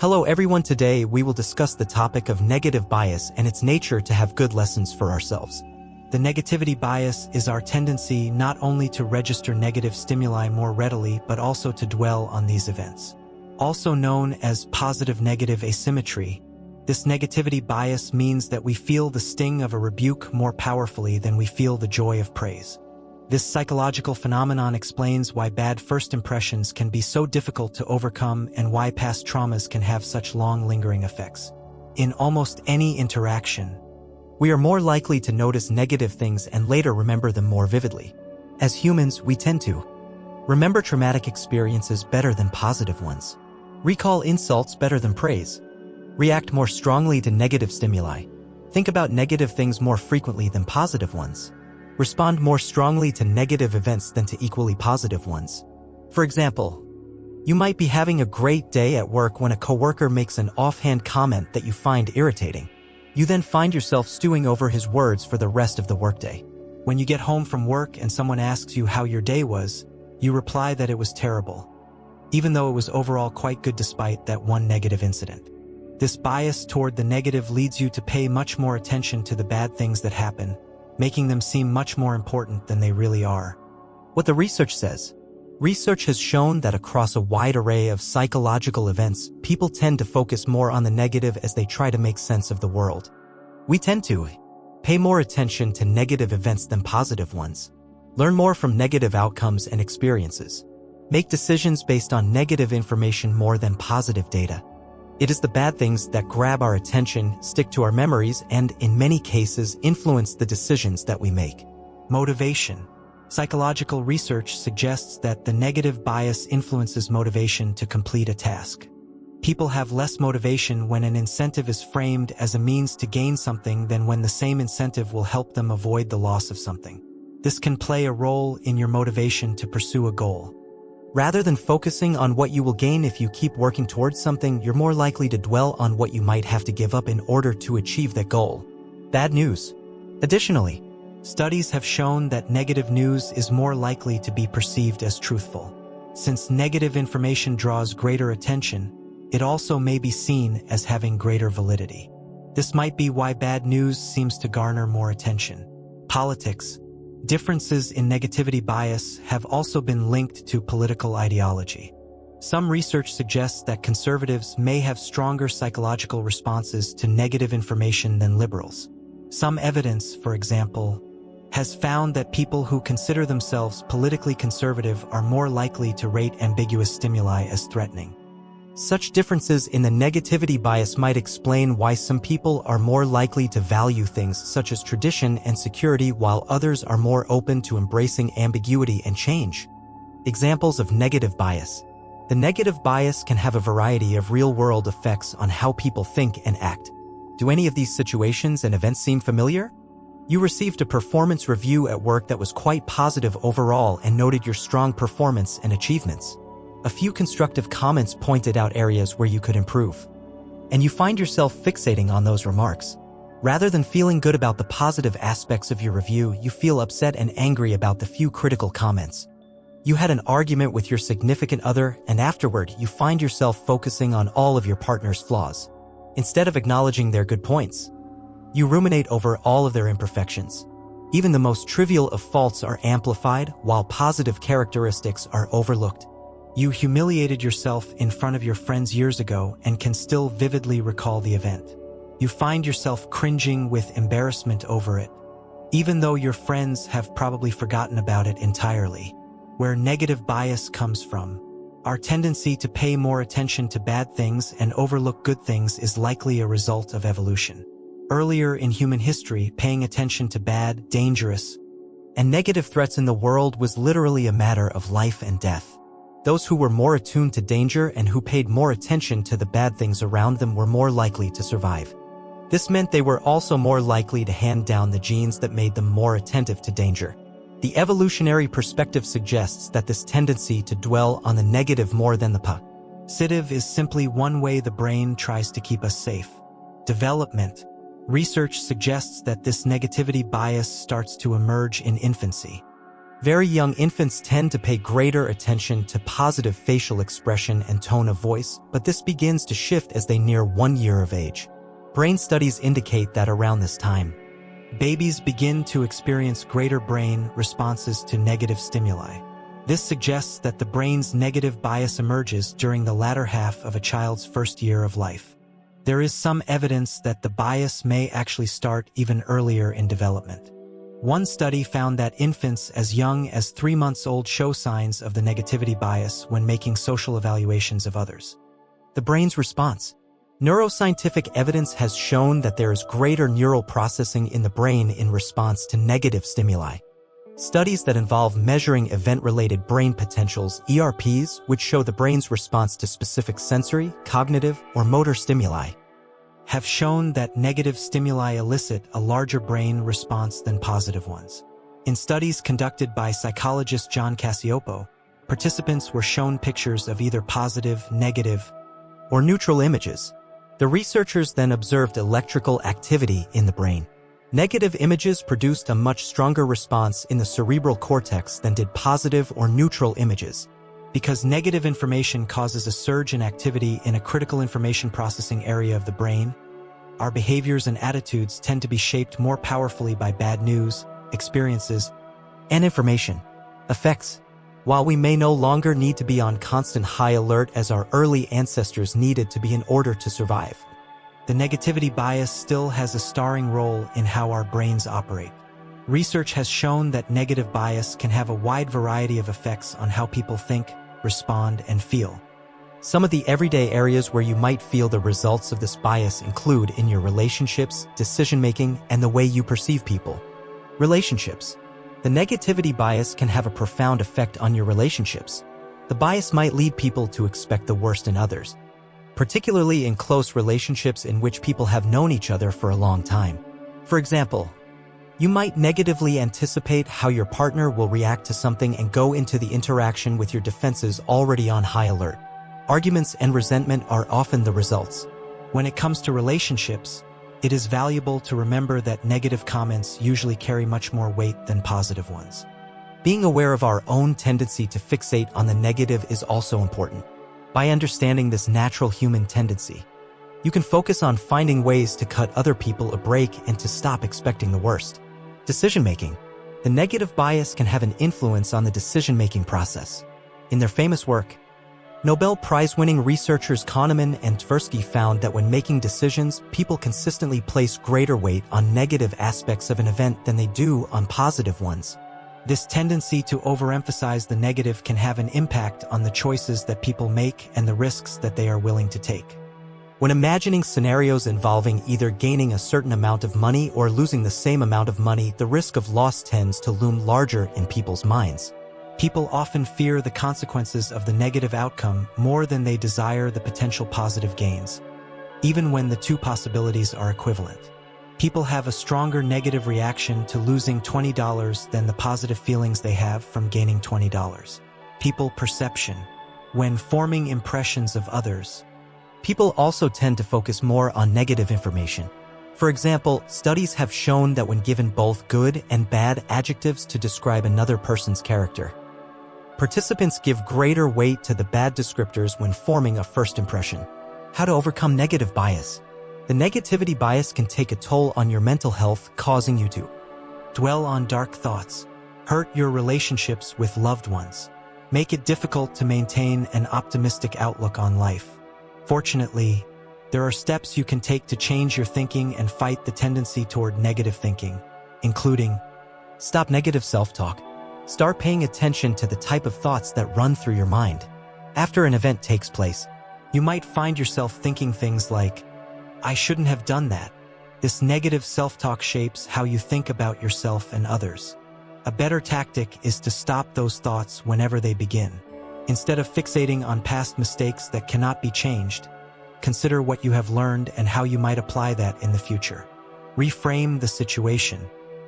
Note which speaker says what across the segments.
Speaker 1: Hello everyone, today we will discuss the topic of negative bias and its nature to have good lessons for ourselves. The negativity bias is our tendency not only to register negative stimuli more readily but also to dwell on these events. Also known as positive-negative asymmetry, this negativity bias means that we feel the sting of a rebuke more powerfully than we feel the joy of praise. This psychological phenomenon explains why bad first impressions can be so difficult to overcome and why past traumas can have such long lingering effects. In almost any interaction, we are more likely to notice negative things and later remember them more vividly. As humans, we tend to remember traumatic experiences better than positive ones, recall insults better than praise, react more strongly to negative stimuli, think about negative things more frequently than positive ones, respond more strongly to negative events than to equally positive ones. For example, you might be having a great day at work when a coworker makes an offhand comment that you find irritating. You then find yourself stewing over his words for the rest of the workday. When you get home from work and someone asks you how your day was, you reply that it was terrible, even though it was overall quite good despite that one negative incident. This bias toward the negative leads you to pay much more attention to the bad things that happen, making them seem much more important than they really are. What the research says. Research has shown that across a wide array of psychological events, people tend to focus more on the negative as they try to make sense of the world. We tend to pay more attention to negative events than positive ones, learn more from negative outcomes and experiences, make decisions based on negative information more than positive data. It is the bad things that grab our attention, stick to our memories, and, in many cases, influence the decisions that we make. Motivation. Psychological research suggests that the negative bias influences motivation to complete a task. People have less motivation when an incentive is framed as a means to gain something than when the same incentive will help them avoid the loss of something. This can play a role in your motivation to pursue a goal. Rather than focusing on what you will gain if you keep working towards something, you're more likely to dwell on what you might have to give up in order to achieve that goal. Bad news. Additionally, studies have shown that negative news is more likely to be perceived as truthful. Since negative information draws greater attention, it also may be seen as having greater validity. This might be why bad news seems to garner more attention. Politics. Differences in negativity bias have also been linked to political ideology. Some research suggests that conservatives may have stronger psychological responses to negative information than liberals. Some evidence, for example, has found that people who consider themselves politically conservative are more likely to rate ambiguous stimuli as threatening. Such differences in the negativity bias might explain why some people are more likely to value things such as tradition and security while others are more open to embracing ambiguity and change. Examples of negative bias. The negative bias can have a variety of real-world effects on how people think and act. Do any of these situations and events seem familiar? You received a performance review at work that was quite positive overall and noted your strong performance and achievements. A few constructive comments pointed out areas where you could improve, and you find yourself fixating on those remarks. Rather than feeling good about the positive aspects of your review, you feel upset and angry about the few critical comments. You had an argument with your significant other, and afterward, you find yourself focusing on all of your partner's flaws. Instead of acknowledging their good points, you ruminate over all of their imperfections. Even the most trivial of faults are amplified, while positive characteristics are overlooked. You humiliated yourself in front of your friends years ago and can still vividly recall the event. You find yourself cringing with embarrassment over it, even though your friends have probably forgotten about it entirely. Where negative bias comes from. Our tendency to pay more attention to bad things and overlook good things is likely a result of evolution. Earlier in human history, paying attention to bad, dangerous, and negative threats in the world was literally a matter of life and death. Those who were more attuned to danger and who paid more attention to the bad things around them were more likely to survive. This meant they were also more likely to hand down the genes that made them more attentive to danger. The evolutionary perspective suggests that this tendency to dwell on the negative more than the positive is simply one way the brain tries to keep us safe. Development. Research suggests that this negativity bias starts to emerge in infancy. Very young infants tend to pay greater attention to positive facial expression and tone of voice, but this begins to shift as they near 1 year of age. Brain studies indicate that around this time, babies begin to experience greater brain responses to negative stimuli. This suggests that the brain's negative bias emerges during the latter half of a child's first year of life. There is some evidence that the bias may actually start even earlier in development. One study found that infants as young as 3 months old show signs of the negativity bias when making social evaluations of others. The brain's response. Neuroscientific evidence has shown that there is greater neural processing in the brain in response to negative stimuli. Studies that involve measuring event-related brain potentials, ERPs, which show the brain's response to specific sensory, cognitive, or motor stimuli, have shown that negative stimuli elicit a larger brain response than positive ones. In studies conducted by psychologist John Cacioppo, participants were shown pictures of either positive, negative, or neutral images. The researchers then observed electrical activity in the brain. Negative images produced a much stronger response in the cerebral cortex than did positive or neutral images. Because negative information causes a surge in activity in a critical information processing area of the brain, our behaviors and attitudes tend to be shaped more powerfully by bad news, experiences, and information effects. While we may no longer need to be on constant high alert as our early ancestors needed to be in order to survive, the negativity bias still has a starring role in how our brains operate. Research has shown that negative bias can have a wide variety of effects on how people think, respond, and feel. Some of the everyday areas where you might feel the results of this bias include in your relationships, decision-making, and the way you perceive people. Relationships. The negativity bias can have a profound effect on your relationships. The bias might lead people to expect the worst in others, particularly in close relationships in which people have known each other for a long time. For example, you might negatively anticipate how your partner will react to something and go into the interaction with your defenses already on high alert. Arguments and resentment are often the results. When it comes to relationships, it is valuable to remember that negative comments usually carry much more weight than positive ones. Being aware of our own tendency to fixate on the negative is also important. By understanding this natural human tendency, you can focus on finding ways to cut other people a break and to stop expecting the worst. Decision-making. The negative bias can have an influence on the decision-making process. In their famous work, Nobel Prize-winning researchers Kahneman and Tversky found that when making decisions, people consistently place greater weight on negative aspects of an event than they do on positive ones. This tendency to overemphasize the negative can have an impact on the choices that people make and the risks that they are willing to take. When imagining scenarios involving either gaining a certain amount of money or losing the same amount of money, the risk of loss tends to loom larger in people's minds. People often fear the consequences of the negative outcome more than they desire the potential positive gains, even when the two possibilities are equivalent. People have a stronger negative reaction to losing $20 than the positive feelings they have from gaining $20. People perception. When forming impressions of others, people also tend to focus more on negative information. For example, studies have shown that when given both good and bad adjectives to describe another person's character, participants give greater weight to the bad descriptors when forming a first impression. How to overcome negative bias. The negativity bias can take a toll on your mental health, causing you to dwell on dark thoughts, hurt your relationships with loved ones, make it difficult to maintain an optimistic outlook on life. Fortunately, there are steps you can take to change your thinking and fight the tendency toward negative thinking, including stop negative self-talk. Start paying attention to the type of thoughts that run through your mind. After an event takes place, you might find yourself thinking things like, I shouldn't have done that. This negative self-talk shapes how you think about yourself and others. A better tactic is to stop those thoughts whenever they begin. Instead of fixating on past mistakes that cannot be changed, consider what you have learned and how you might apply that in the future. Reframe the situation.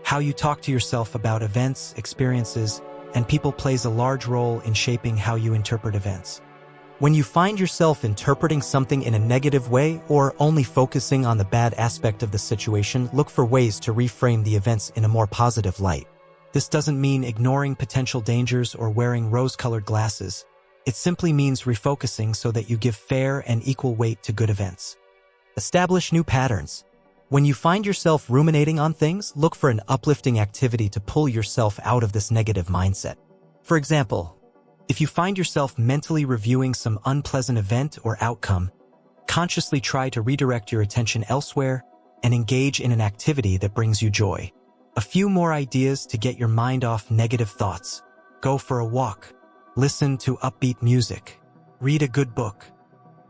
Speaker 1: How you talk to yourself about events, experiences, and people plays a large role in shaping how you interpret events. When you find yourself interpreting something in a negative way or only focusing on the bad aspect of the situation, look for ways to reframe the events in a more positive light. This doesn't mean ignoring potential dangers or wearing rose-colored glasses. It simply means refocusing so that you give fair and equal weight to good events. Establish new patterns. When you find yourself ruminating on things, look for an uplifting activity to pull yourself out of this negative mindset. For example, if you find yourself mentally reviewing some unpleasant event or outcome, consciously try to redirect your attention elsewhere and engage in an activity that brings you joy. A few more ideas to get your mind off negative thoughts. Go for a walk. Listen to upbeat music. Read a good book.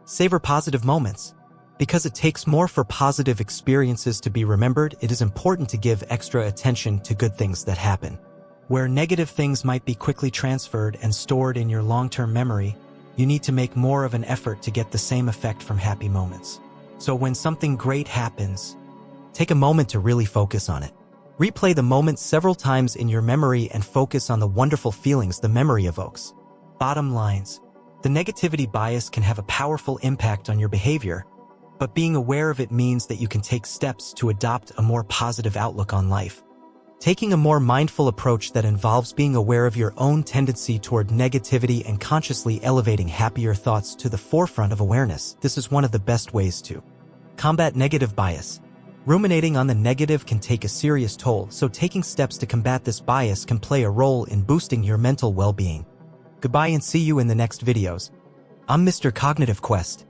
Speaker 1: Savor positive moments. Because it takes more for positive experiences to be remembered, it is important to give extra attention to good things that happen. Where negative things might be quickly transferred and stored in your long-term memory, you need to make more of an effort to get the same effect from happy moments. So when something great happens, take a moment to really focus on it. Replay the moment several times in your memory and focus on the wonderful feelings the memory evokes. Bottom lines, the negativity bias can have a powerful impact on your behavior, but being aware of it means that you can take steps to adopt a more positive outlook on life. Taking a more mindful approach that involves being aware of your own tendency toward negativity and consciously elevating happier thoughts to the forefront of awareness, this is one of the best ways to combat negative bias. Ruminating on the negative can take a serious toll, so taking steps to combat this bias can play a role in boosting your mental well-being. Goodbye and see you in the next videos. I'm Mr. Cognitive Quest.